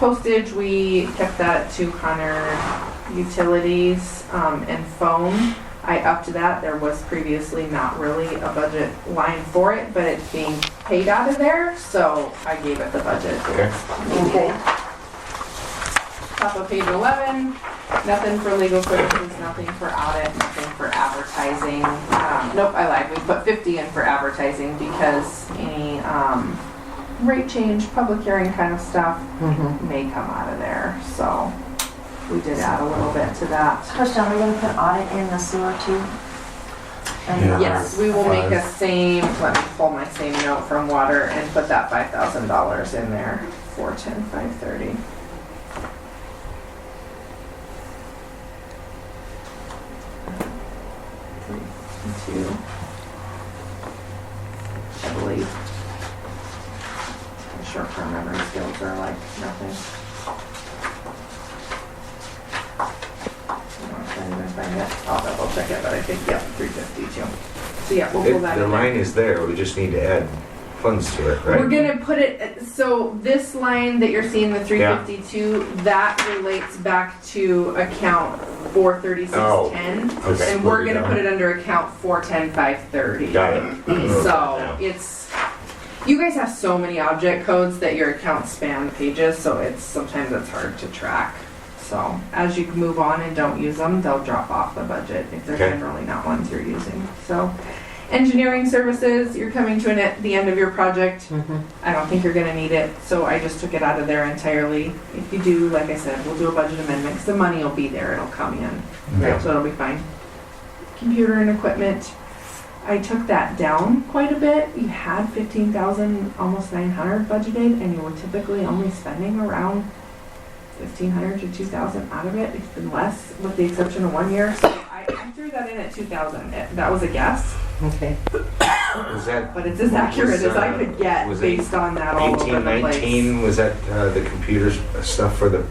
Postage, we kept that at 200. Utilities, and phone, I upped that. There was previously not really a budget line for it, but it's being paid out of there, so I gave it the budget. Okay. Top of page 11, nothing for legal services, nothing for audit, nothing for advertising. Nope, I lied. We put 50 in for advertising because any rate change, public hearing kind of stuff may come out of there. So we did add a little bit to that. Question, are we going to put audit in the sewer too? Yeah. Yes, we will make a same, let me pull my same note from water and put that $5,000 in there, 410, 530. Two, I believe. My short-term memory skills are like nothing. I can't even find it. I'll double check it, but I think, yeah, 352. So yeah, we'll pull that The in there. line is there, we just need to add funds to it, right? We're gonna put it, so this line that you're seeing, the 352, that relates back to account 43610. Okay. And we're gonna put it under account 410 530. Got it. So it's, you guys have so many object codes that your accounts span pages, so sometimes it's hard to track. So as you move on and don't use them, they'll drop off the budget if they're Okay. generally not ones you're using. So engineering services, you're coming to the end of your project. I don't think you're gonna need it, so I just took it out of there entirely. If you do, like I said, we'll do a budget amendment, because the money will be there, it'll come in. Okay. So it'll be fine. Computer and equipment, I took that down quite a bit. You had 15,000, almost 900 budgeted, and you were typically only spending around 1,500 to 2,000 out of it. It's been less, with the exception of 1 year. So I threw that in at 2,000. That was a guess, Okay. Was that but it's as accurate as I could get was it based on that all 18, over the place. 19? Was that the computer stuff for the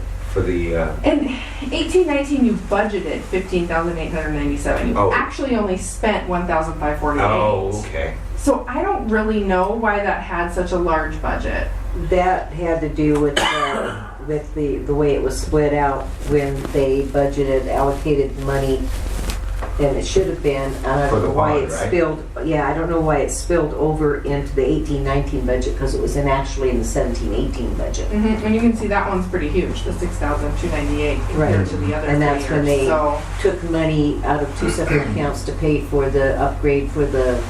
And 18-19, you budgeted 15,897. You Oh. actually only spent 1,548. Oh, okay. So I don't really know why that had such a large budget. That had to do with the way it was split out when they budgeted, allocated money, and it should have been, I For don't the know why bond, it right? spilled, yeah, I don't know why it spilled over into the 18-19 budget, because it was actually in the 17-18 budget. And you can see that one's pretty huge, the 6,298 compared Right. to the other And that's when they So took money out of two separate accounts to pay for the upgrade for the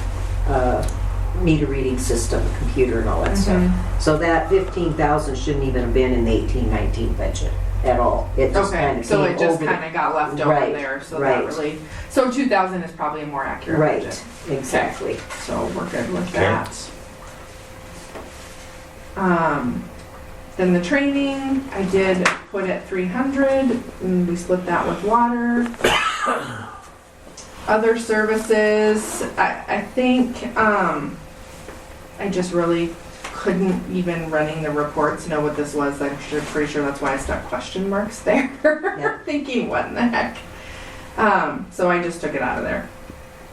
meter reading system, computer and all that stuff. So that 15,000 shouldn't even have been in the 18-19 budget at all. It just kind okay, of so came it just over. kind of got left over Right, there. So right. that really, so 2,000 is probably a more accurate Right, budget. exactly. So we're good with Okay. that. Then the training, I did put at 300, and we split that with water. Other services, I think, I just really couldn't even running the reports know what this was. I'm pretty sure that's why I stuck question marks there. Yep. Thinking, what in the heck? So I just took it out of there.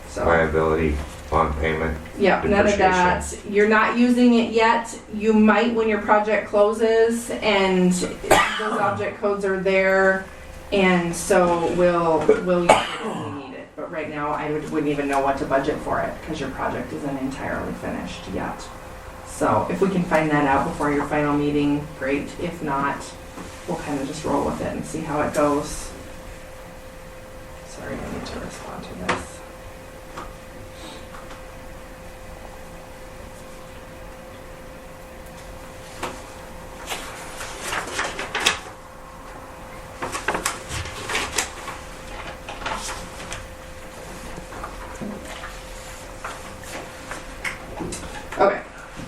So. Liability, bond payment. Yeah, none of that. You're not using it yet. You might when your project closes and those object codes are there. And so we'll use it if we need it. But right now I wouldn't even know what to budget for it because your project isn't entirely finished yet. So if we can find that out before your final meeting, great. If not, we'll kind of just roll with it and see how it goes. Sorry, I need to respond to this. Okay,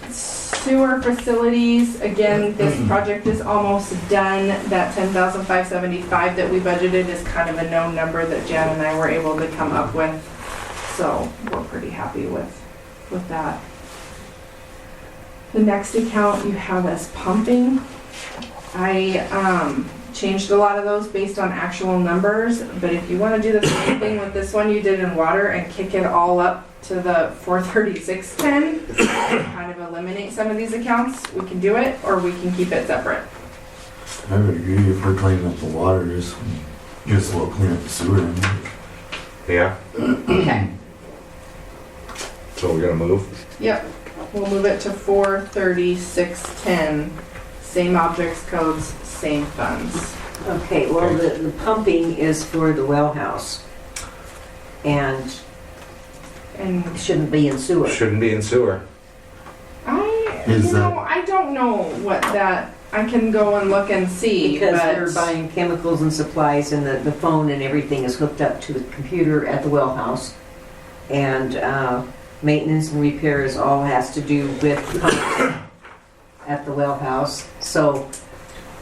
sewer facilities, again, this project is almost done. That 10,575 that we budgeted is kind of a known number that Jan and I were able to come up with. So we're pretty happy with that. The next account you have as pumping. I changed a lot of those based on actual numbers, but if you want to do the same thing with this one you did in water and kick it all up to the 43610, kind of eliminate some of these accounts, we can do it, or we can keep it separate. I would agree if we're cleaning up the water, just we'll clean up the sewer. Yeah, Okay, so we're gonna move? yep, we'll move it to 43610, same objects codes, same funds. Okay, well, the pumping is for the well house. And And it shouldn't be in sewer. Shouldn't be in sewer. Is that- I don't know what that, I can go and look and see, Because but- they're buying chemicals and supplies and the phone and everything is hooked up to the computer at the well house. And maintenance and repairs all has to do with pumps at the well house. So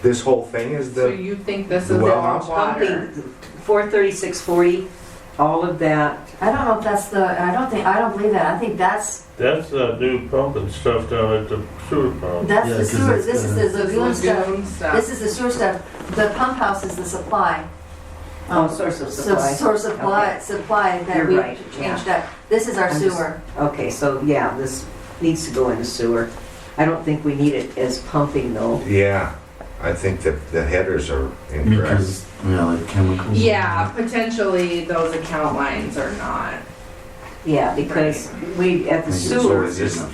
This whole thing is So the, you think this the is well all house? water? pumping, 43640, all of that, I don't know if that's I don't believe that. I think that's That's that new pumping stuff down at the sewer pump. the Yeah, 'cause sewer, it's this is the- the This lagoon is stuff. lagoon stuff. This is the sewer stuff. The pump house is the supply. all sorts of supply. Source supply that You're we right, yeah. changed up. This is our I'm just- sewer. Okay, so yeah, this needs to go in the sewer. I don't think we need it as pumping though. yeah, I think that the headers are incorrect. Because, yeah, like chemicals. Yeah, potentially those account lines are not. Yeah, because we, at the So sewer, is this Yeah,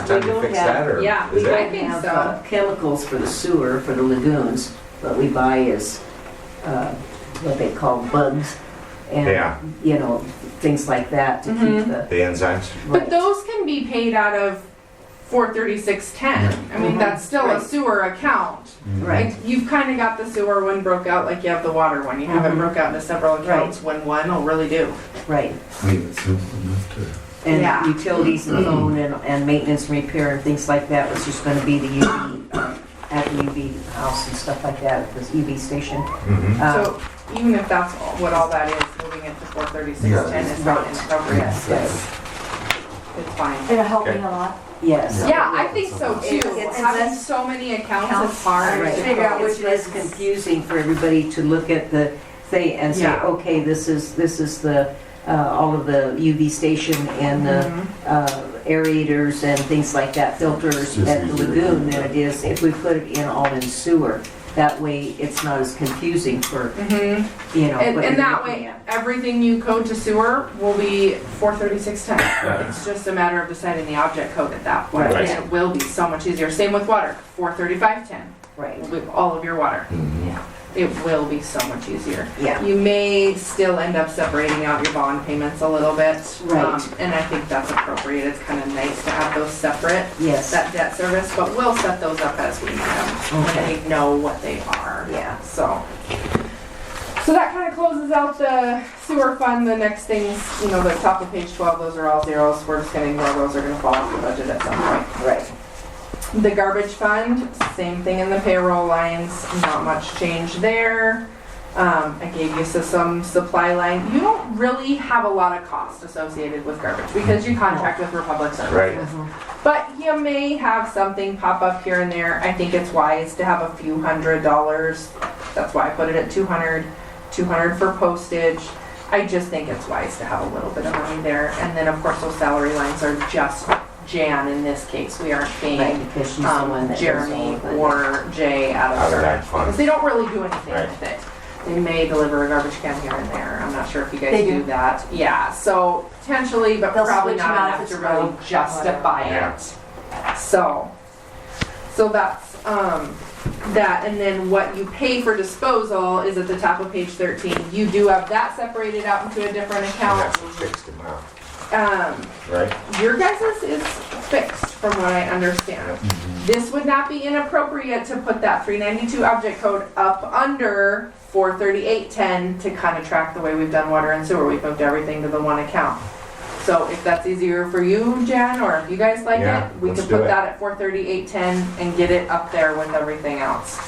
the time we to don't fix have- that, or? Yeah, is we that- I think have so. chemicals for the sewer, for the lagoons. What we buy is what they call bugs. And, Yeah. you know, things like that to keep the. The enzymes? But right. those can be paid out of 43610. I mean, Mhm. that's still a Right. sewer account. Right. Like, you've kind of got the sewer one broke out like you have the water one. You have it Mhm. broke out into several accounts when one will really do. Right. I mean, it's simple enough to. And Yeah. utilities and phone and maintenance and repair and things like that was just gonna be the UV, at the UV house and stuff like that, this UV station. Mhm. So even if that's what all that is, moving it to 43610 is not inappropriate. Yes, yes, It's fine. It'll help me Okay. a lot. yes. Yeah, I think so too. It's- Having so many accounts is Accounts, hard. right. to Figure out focus. which It's is- confusing for everybody to look at the thing and say, Yeah. okay, this is the, all of the UV station and the aerators and things like that, filters Just at the easier. lagoon than it is if we put it in all in sewer. That way, it's not as confusing for, Mhm. you know. And, what and you're that looking way, at. everything you code to sewer will be 43610. It's just a matter of deciding the object code at that point. Right. And it will be so much easier. Same with water, 43510, Right, with all of your water. Mhm. It will be so much easier. yeah, You may still end up separating out your bond payments a little bit. Right. And I think that's appropriate. It's kind of nice to have those separate, yes, that debt service, but we'll set those up as we need them, when Okay. we know what they are. yeah. So that kind of closes out the sewer fund. The next things, you know, the top of page 12, those are all zeros. We're just gonna ignore those. They're gonna fall off the budget at some point. Right, The garbage fund, same thing in the payroll lines, not much change there. I gave you some supply line. You don't really have a lot of cost associated with garbage because you contract with Republic Services. Right. But you may have something pop up here and there. I think it's wise to have a few $100s. That's why I put it at 200, 200 for postage. I just think it's wise to have a little bit of money there. And then of course those salary lines are just Jan in this case. We aren't right, paying because she's the one that does all Jeremy of it. or Jay out Out of of that garbage fund. because they don't really do anything Right. with it. They may deliver a garbage can here and there. I'm not sure if you guys They do do. that. Yeah, so potentially, but They'll probably switch them not out if enough it's to really broke, justify Yeah. it. So that's that, and then what you pay for disposal is at the top of page 13. You do have that separated out into a different And account. that's a fixed amount, right? Your guys' is fixed from what I understand. This would not be inappropriate to put that 392 object code up under 43810 to kind of track the way we've done water and sewer. We've moved everything to the one account. So if that's easier for you, Jen, or if you guys like Yeah, it, we let's could do put it. that at 43810 and get it up there with everything else.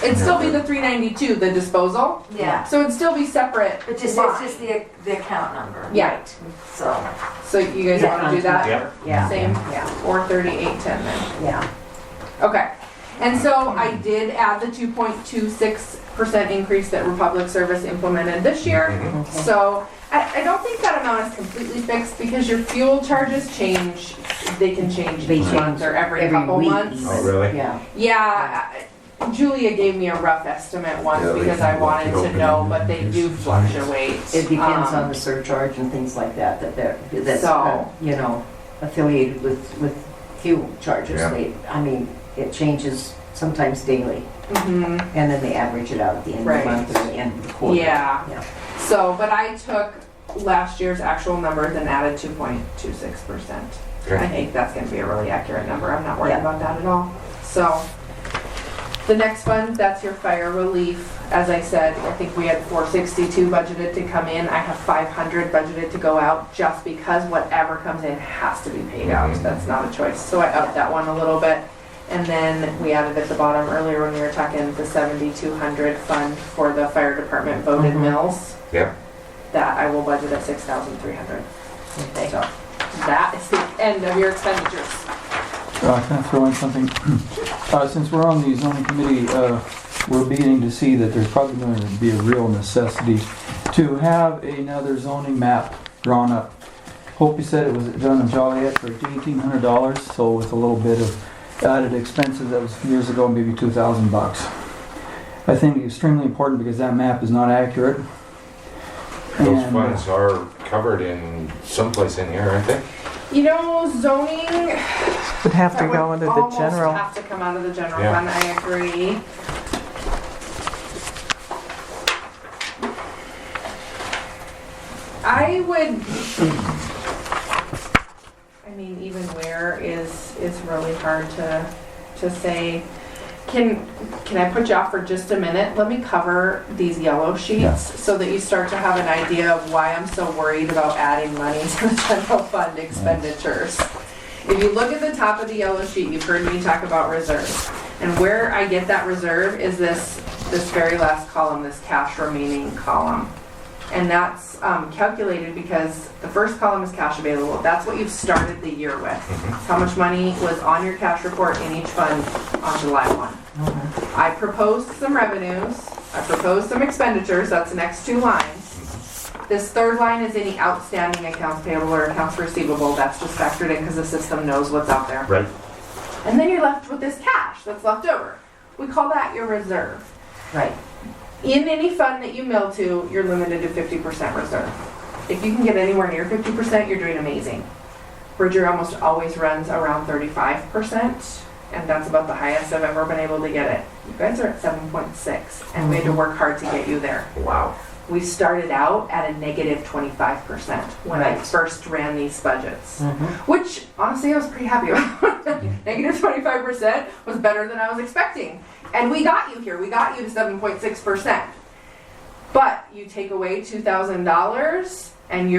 It'd still be the 392, the disposal. Yeah. So it'd still be separate. But just, line. it's just the account number. Yeah. So, So you guys Yeah. want to do that? Yep. Yeah, Same, yeah, 43810 then. yeah. Okay, and so I did add the 2.26% increase that Republic Service implemented this year. Mhm. Okay. So I don't think that amount is completely fixed because your fuel charges change. They can change They each month change or every every couple week months. even. Oh, really? Yeah, Yeah, Julia gave me a rough estimate once Yeah, they because can I wanted look it to up know, and but they do do some fluctuate. It depends on Um, the surcharge and things like that, that's, So- you know, affiliated with fuel charges. Yeah. I mean, it changes sometimes daily, mhm. and then they average it out at the end of Right. the month or the end of the quarter. Yeah. Yeah. So, but I took last year's actual numbers and added 2.26%. I Okay. think that's gonna be a really accurate number. I'm not worried Yeah. about that at all. So, the next fund, that's your fire relief. As I said, I think we had 462 budgeted to come in. I have 500 budgeted to go out just because whatever comes in has to be paid out. Mhm. That's not a choice. So I upped that one a little bit. And then we added at the bottom earlier when we were talking the 7,200 fund for the fire department voted Mhm. mills. Yep. That I will budget at 6,300. Okay. So that is the end of your expenditures. Can I throw in something? Since we're on the zoning committee, we're beginning to see that there's probably going to be a real necessity to have another zoning map drawn up. Hope said it was done in Joliet for $1,800, so with a little bit of added expenses, that was years ago, maybe $2,000. I think it's extremely important because that map is not accurate. Those And, funds are covered in someplace in here, aren't they? You know, zoning. Would have to that go would under the almost general. have to come out of the general Yeah. fund, I agree. I would, I mean, even where is really hard to say. Can I put you off for just a minute? Let me cover these yellow sheets Yeah. so that you start to have an idea of why I'm so worried about adding money to the general fund expenditures. If you look at the top of the yellow sheet, you've heard me talk about reserves. And where I get that reserve is this very last column, this cash remaining column. And that's calculated because the first column is cash available. That's what you've started the year with. It's how much money was on your cash report in each fund on July 1. I proposed some revenues. I proposed some expenditures. That's the next two lines. This third line is any outstanding accounts payable or accounts receivable. That's just factored in because the system knows what's out there. Right. And then you're left with this cash that's left over. We call that your reserve. Right. In any fund that you mail to, you're limited to 50% reserve. If you can get anywhere near 50%, you're doing amazing. Bridger almost always runs around 35%, and that's about the highest I've ever been able to get it. You guys are at 7.6, and we had to work hard to get you there. Wow. We started out at a negative 25% when I Right. first ran these budgets, Mhm. which honestly I was pretty happy about. Negative 25% was better than I was expecting. And we got you here. We got you to 7.6%. But you take away $2,000 and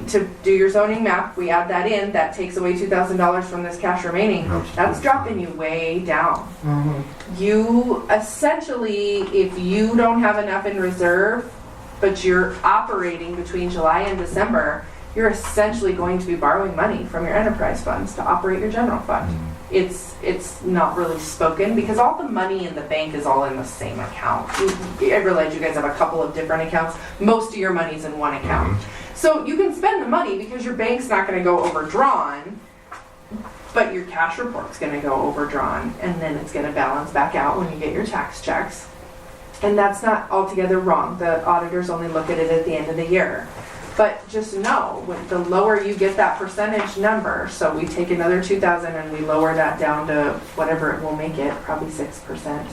to do your zoning map, we add that in, that takes away $2,000 from this cash remaining. That's dropping you way down. Mhm. You essentially, if you don't have enough in reserve, but you're operating between July and December, you're essentially going to be borrowing money from your enterprise funds to operate your general fund. It's not really spoken because all the money in the bank is all in the same account. I realize you guys have a couple of different accounts. Most of your money's in one account. So you can spend the money because your bank's not going to go overdrawn, but your cash report's going to go overdrawn, and then it's going to balance back out when you get your tax checks. And that's not altogether wrong. The auditors only look at it at the end of the year. But just know, the lower you get that percentage number, so we take another 2,000 and we lower that down to whatever it will make it, probably 6%.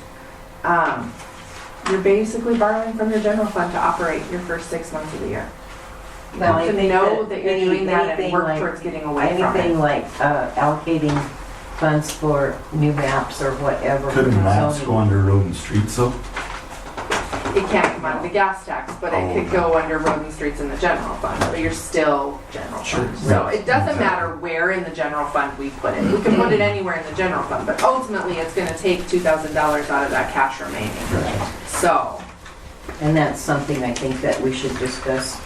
You're basically borrowing from your general fund to operate your first 6 months of the year. Well, I To think know that you're doing that and anything work like- towards getting away from Anything it. like allocating funds for new maps or whatever. Couldn't for maps zoning. go under road and streets though? It can't come out of the gas tax, but it could go under road and streets in the general fund, but you're still general Sure. fund. So Right. it doesn't matter where in the general fund we put it. We can put it anywhere in the general fund, but ultimately it's gonna take $2,000 out of that cash remaining. So, And that's something I think that we should discuss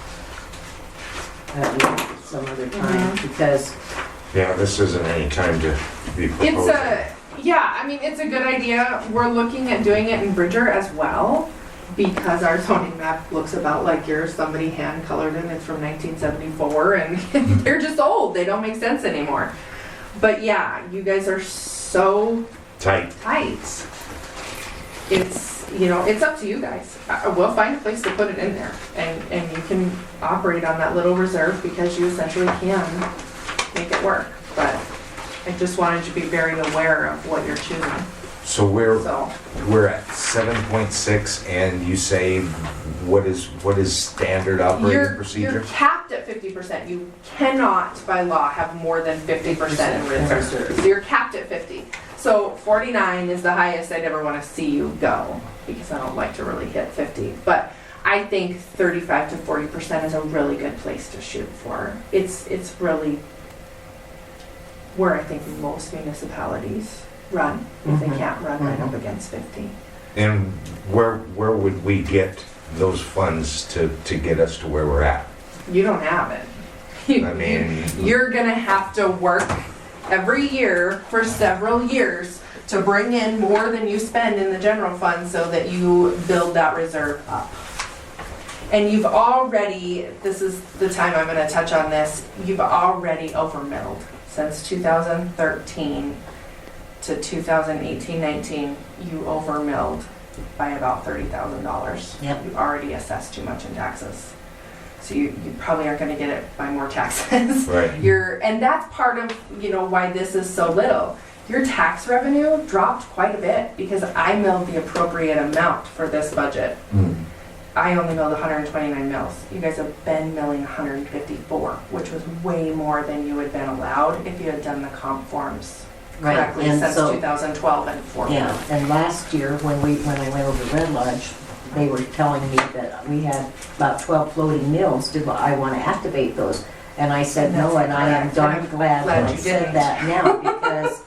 some other time because Yeah, this isn't any time to be proposing. it's a good idea. We're looking at doing it in Bridger as well, because our zoning map looks about like yours. Somebody hand colored it. It's from 1974, and they're just old. They don't make sense anymore. But yeah, you guys are so Tight. tight. it's, you know, it's up to you guys. We'll find a place to put it in there, and you can operate on that little reserve because you essentially can make it work. But I just wanted you to be very aware of what you're choosing, So we're so. at 7.6, and you say what is standard operating You're procedure? capped at 50%. You cannot, by law, have more than 50% in reserve. reserve. So you're capped at 50. So 49 is the highest I'd ever want to see you go, because I don't like to really hit 50. But I think 35 to 40% is a really good place to shoot for. It's really where I think most municipalities run, if they can't run right up against 50. And where would we get those funds to get us to where we're at? You don't have it. I mean, You're gonna have to work every year for several years to bring in more than you spend in the general fund so that you build that reserve up. And you've already, this is the time I'm gonna touch on this, you've already overmilled. Since 2013 to 2018-19, you overmilled by about $30,000. Yep. You've already assessed too much in taxes. So you probably aren't gonna get it by more taxes. right. And that's part of, you know, why this is so little. Your tax revenue dropped quite a bit because I milled the appropriate amount for this budget. I only milled 129 mills. You guys have been milling 154, which was way more than you had been allowed if you had done the comp forms Right, correctly and since so, 2012 and 14. yeah, and last year, when I went over to Red Lodge, they were telling me that we had about 12 floating mills. Did I want to activate those? And I said no, and I am darn glad that I you said didn't. that now, because,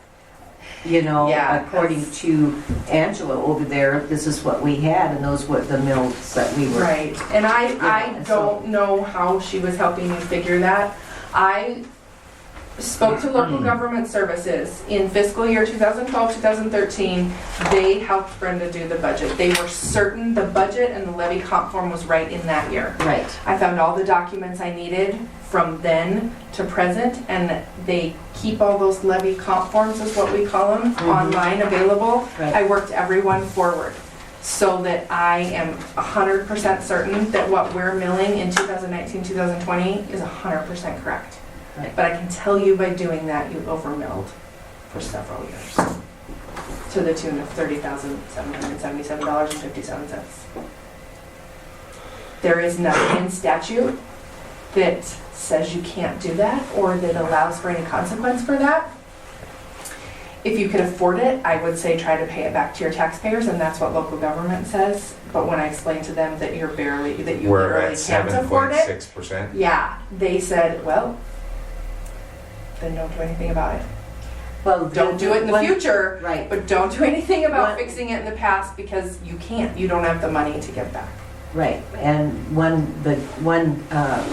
you know, Yeah, according that's- to Angela over there, this is what we had, and those were the mills that we were. Right, and I Yeah, so- don't know how she was helping you figure that. I spoke to local government services in fiscal year 2012, 2013. They helped Brenda do the budget. They were certain the budget and the levy comp form was right in that year. Right, I found all the documents I needed from then to present, and they keep all those levy comp forms, is what we call them, online available. Right. I worked everyone forward so that I am 100% certain that what we're milling in 2019, 2020 is 100% correct. Right. But I can tell you by doing that, you overmilled for several years to the tune of $30,777.57. There is nothing in statute that says you can't do that or that allows for any consequence for that. If you could afford it, I would say try to pay it back to your taxpayers, and that's what local government says. But when I explained to them that you We're literally at can't afford it, 7.6%. yeah, they said, well, then don't do anything about it. well. Don't do it in the future, Right, but don't do anything about What- fixing it in the past because you can't. You don't have the money to give back. right, and the one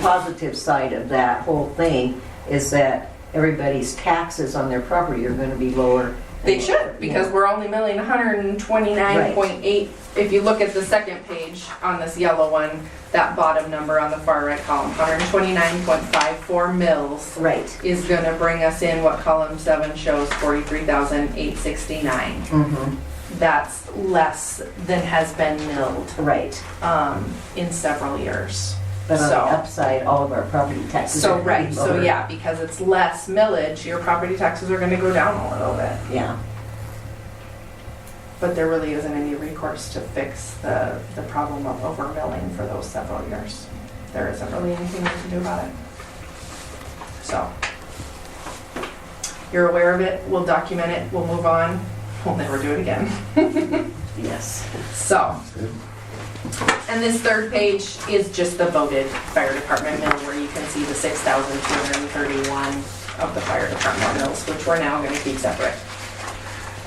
positive side of that whole thing is that everybody's taxes on their property are gonna be lower. They should, because we're only milling 129.8. If you look at the second page on this yellow one, that bottom number on the far right column, 129.54 mils Right. is gonna bring us in what column 7 shows, 43,869. Mm-hmm. That's less than has been milled Right, in several years. but on the So- upside, all of our property taxes are So, gonna be right, so lower. yeah, because it's less millage, your property taxes are gonna go down a little bit. Yeah, But there really isn't any recourse to fix the problem of overmilling for those several years. There isn't really anything we can do about it. So, you're aware of it, we'll document it, we'll move on, we'll never do it again. yes. So, and this third page is just the voted fire department mill where you can see the 6,231 of the fire department mills, which we're now gonna keep separate.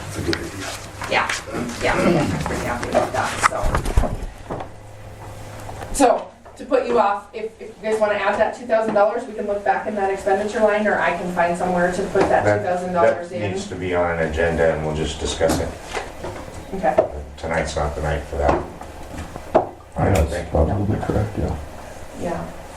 That's a good idea. Yeah, I'm pretty happy with that, so. To put you off, if you guys wanna add that $2,000, we can look back in that expenditure line, or I can find somewhere to put that $2,000 That in. needs to be on an agenda, and we'll just discuss it. Okay, Tonight's not the night for that. I don't That's think. probably correct, yeah.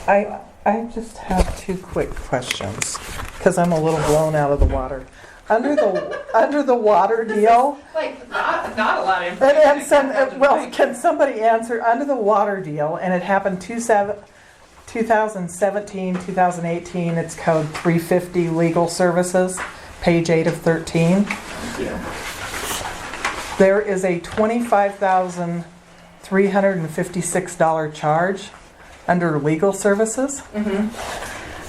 yeah. I just have two quick questions, because I'm a little blown out of the water. Under the water deal, Like, not a lot of information. And well, can somebody answer, under the water deal, and it happened 2017, 2018, it's code 350 legal services, page 8 of 13. There is a $25,356 charge under legal services.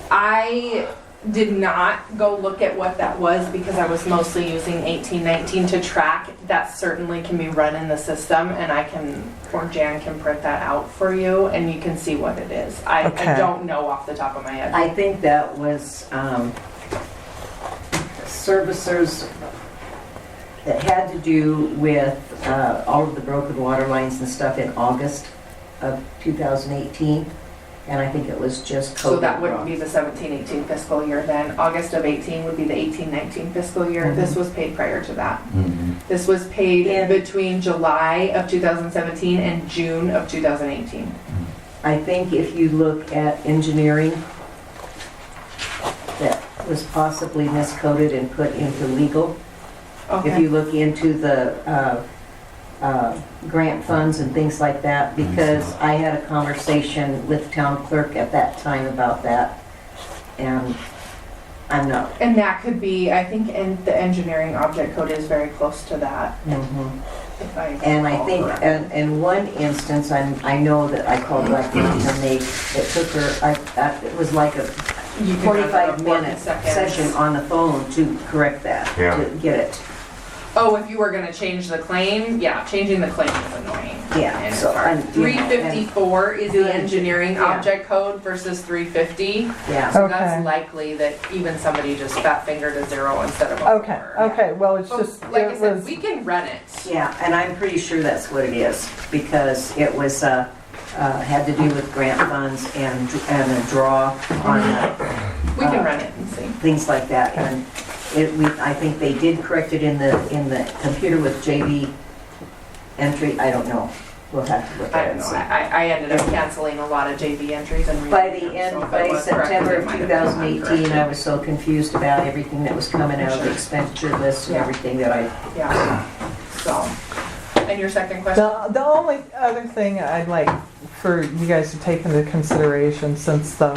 I did not go look at what that was because I was mostly using 1819 to track. That certainly can be run in the system, and I can, or Jan can print that out for you, and you can see what it is. I Okay. don't know off the top of my head. I think that was servicers that had to do with all of the broken water lines and stuff in August of 2018. And I think it was just So COVID. that wouldn't be the 17-18 fiscal year then. August of 18 would be the 18-19 fiscal year. This was paid prior to that. This was paid And- between July of 2017 and June of 2018. I think if you look at engineering, that was possibly miscoded and put into legal. If you look into the grant funds and things like that, because I had a conversation with the town clerk at that time about that, and I'm not. And that could be, I think, and the engineering object code is very close to that. If I And I recall think, correctly. in one instance, I know that I called Black Mountain and it took her, it was like a You can run that 45-minute 40 seconds. session on the phone to correct that, Yeah. to get it. Oh, if you were gonna change the claim, yeah, changing the claim is annoying. Yeah, And so, it's hard. and, you know, 354 is the doing- engineering yeah. object code versus 350. Yeah, So Okay. that's likely that even somebody just fat fingered a 0 instead of a Okay, 4. okay, well, it's But just, like I it said, was, we can run it. yeah, and I'm pretty sure that's what it is, because it was, had to do with grant funds and a draw on We can run it and see. things like that, and I think they did correct it in the computer with JV entry, I don't know. We'll have to look I at it don't and know, see. I ended up canceling a lot of JV entries and. By redoing the them, end, so if it by was corrected, September it of might have been 2018, I uncorrected. was so confused about everything that was coming out of the expenditure list and Yeah. everything that I, Yeah, so, and your second question? the only other thing I'd like for you guys to take into consideration, since the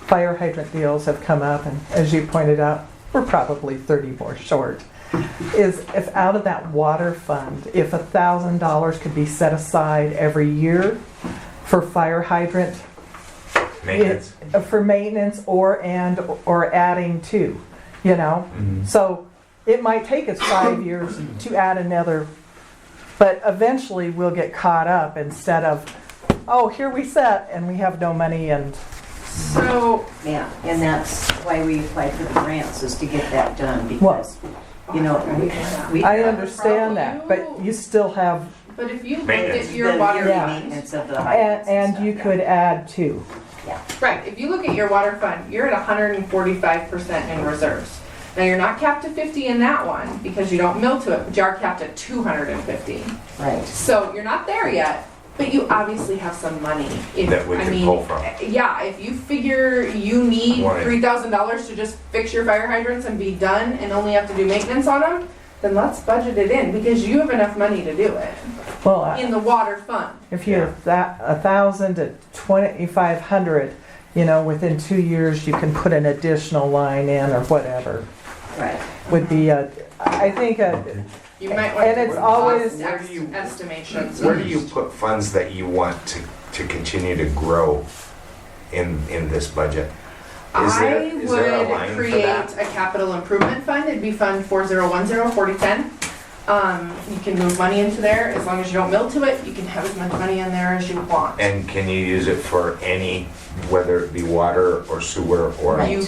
fire hydrant deals have come up, and as you pointed out, we're probably 30 more short, is if out of that water fund, if $1,000 could be set aside every year for fire hydrant, Maintenance. for maintenance or adding to, you know? So it might take us 5 years to add another, but eventually we'll get caught up instead of, oh, here we set and we have no money and, So, yeah, and that's why we applied for the grants, is to get that done, because, you know, we. I understand that, but you still have, but if you looked Maintenance. at your the water, yearly Yeah. maintenance of the hydrants and stuff, you yeah. could add to. right, if you look at your water fund, you're at 145% in reserves. Now, you're not capped at 50 in that one because you don't mill to it, but you are capped at 250. Right, So you're not there yet, but you obviously have some money. If, That we I can mean, pull from. Yeah, if you figure you need Right. $3,000 to just fix your fire hydrants and be done and only have to do maintenance on them, then let's budget it in because you have enough money to do it Well, in the water fund. if you have that 1,000 to 2,500, you know, within 2 years you can put an additional line in or whatever. right. Would be I think You might want And to it's do always- cost Where do you- estimations. Where do you put funds that you want to continue to grow in this budget? Is there a I line would for create that? a capital improvement fund. It'd be Fund 4010-4010. You can move money into there as long as you don't mill to it. You can have as much money in there as you want. And can you use it for any, whether it be water or sewer or? You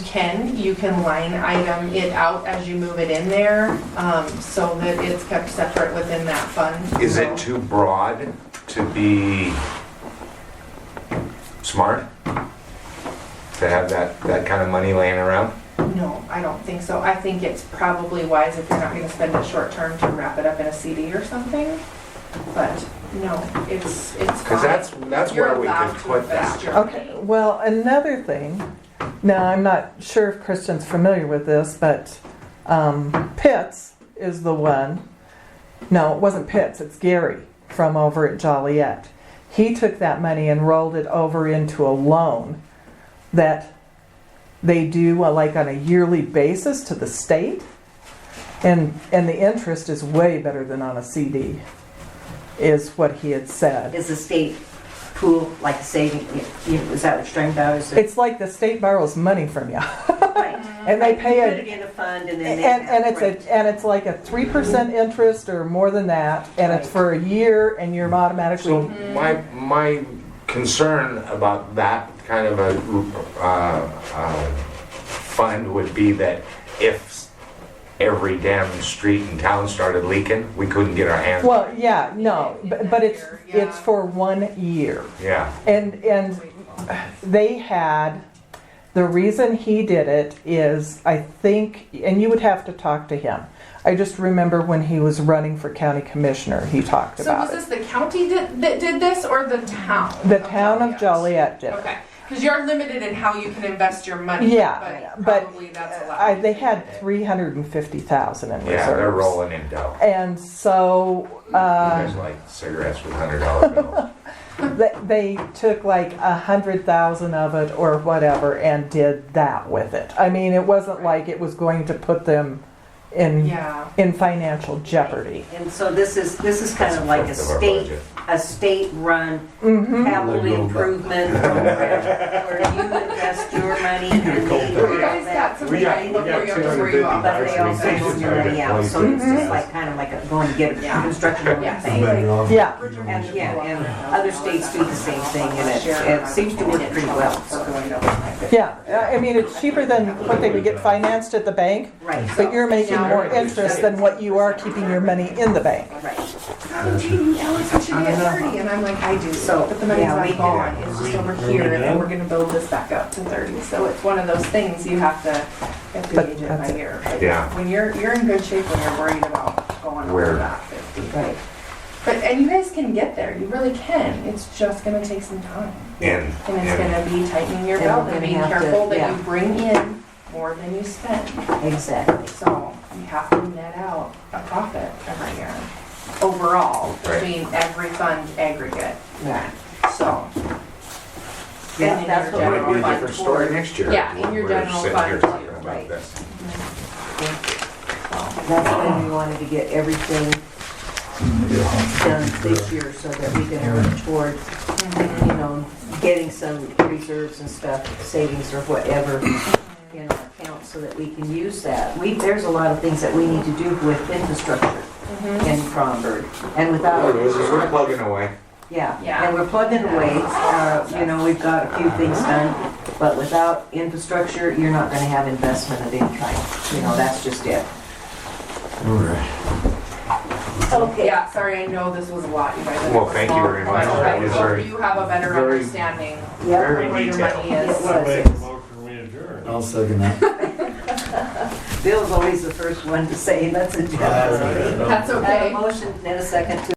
can line item it out as you move it in there, so that it's kept separate within that fund. Is So- it too broad to be smart? To have that kind of money laying around? No, I don't think so. I think it's probably wise if you're not gonna spend it short term to wrap it up in a CD or something. But no, it's Because fine. that's You're where we allowed could to put invest that. your Okay, money. well, another thing, now I'm not sure if Kristen's familiar with this, but Pitts is the one No, it wasn't Pitts, it's Gary from over at Joliet. He took that money and rolled it over into a loan that they do like on a yearly basis to the state. And the interest is way better than on a CD, is what he had said. Is the state pool like a saving, is that what you're talking about? Is it? It's like the state borrows money from you. Right. And they pay You put it, it in a fund and then they. and it's like a 3% interest or more than that, and it's for a year, and you're So automatically. my concern about that kind of a fund would be that if every damn street in town started leaking, we couldn't get our hands. Well, yeah, no, but it's for 1 year. Yeah. And they had, the reason he did it is, I think, and you would have to talk to him. I just remember when he was running for county commissioner, he talked So was about this it. the county that did this or the town? The town of Joliet did it. Okay, because you're limited in how you can invest your money. Yeah, but but probably that's allowed. They had 350,000 in reserves. Yeah, they're rolling in dough. And so You guys like cigarettes with $100 bills. they took like 100,000 of it or whatever and did that with it. I mean, it wasn't like it was going to put them Yeah. in financial jeopardy. And so this is kind of like Fifth of our budget. state-run Mm-hmm. capital improvement program where you invest your money and they You guys got some money before you have to worry about but that. they also loan your money out, so it's just like, kind of like going to get a construction loan Yes. thing. Better off. Yeah, And, yeah, and other states do the same thing, and it seems to work pretty well, so. yeah. I mean, it's cheaper than what they would get financed at the bank, Right, but you're making more interest than what you are keeping your money in the bank. right. Alex, we should be at 30, and I'm like, I do. So, But the money's yeah, we not gone. It's just over here, and then we're gonna build this back up to 30. So it's one of those things you have to But gauge it that's by it. year. Yeah. When you're in good shape when you're worried about going Where- over that 50. Right. And you guys can get there. You really can. It's just gonna take some time. And And it's gonna be tightening your And belt we're and gonna being have to- careful that yeah. you bring in more than you spend. Exactly. So you have to net out a profit every year overall Right. between every fund aggregate. Yeah. So. Yeah, and in that's your what it general might be a fund different story toward- next year. Yeah, in your We're general sitting fund here too, talking about right. this. That's when we wanted to get everything done this year so that we can work toward, you know, getting some reserves and stuff, savings or whatever in our account so that we can use that. There's a lot of things that we need to do with infrastructure in Cronberg. And without, We're plugging away. yeah, Yeah. and we're plugging away. You know, we've got a few things done, but without infrastructure, you're not gonna have investment of any kind. You know, that's just it. All right. Okay. Yeah, sorry, I know this was a lot, you guys. I know Well, it's thank you small, very much. but That I was hope very- you have a better very- understanding Very of where your detailed. money It is. was. I make a motion, we adjourn. I'll second that. Bill's always the first one to say, let's adjourn. That's I have okay. a motion and a second to